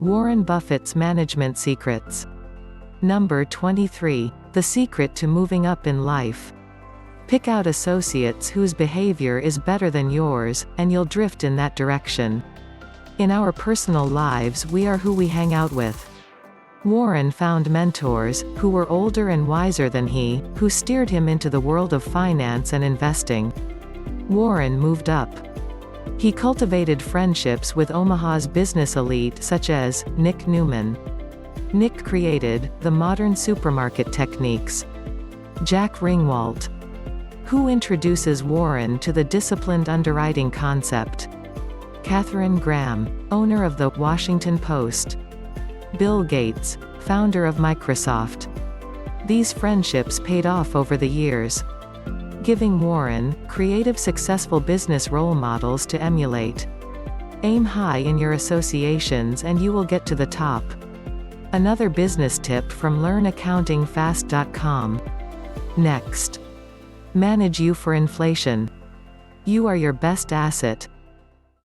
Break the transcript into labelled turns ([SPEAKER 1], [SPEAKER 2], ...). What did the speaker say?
[SPEAKER 1] Warren Buffett's management secrets. Number 23. The secret to moving up in life. Pick out associates whose behavior is better than yours, and you'll drift in that direction. In our personal lives, we are who we hang out with. Warren found mentors, who were older and wiser than he, who steered him into the world of finance and investing. Warren moved up. He cultivated friendships with Omaha's business elite such as Newman. Nick created the modern supermarket techniques. Jack Ringwalt, who introduces Warren to the disciplined underwriting concept. Katherine, owner of the Washington Post. Bill Gates, founder of Microsoft. These friendships paid off over the years, giving Warren creative, successful business role models to emulate. Aim high in your associations and you will get to the top. Another business tip from learnaccountingfast.com. Next. Manage you for inflation. You are your best asset.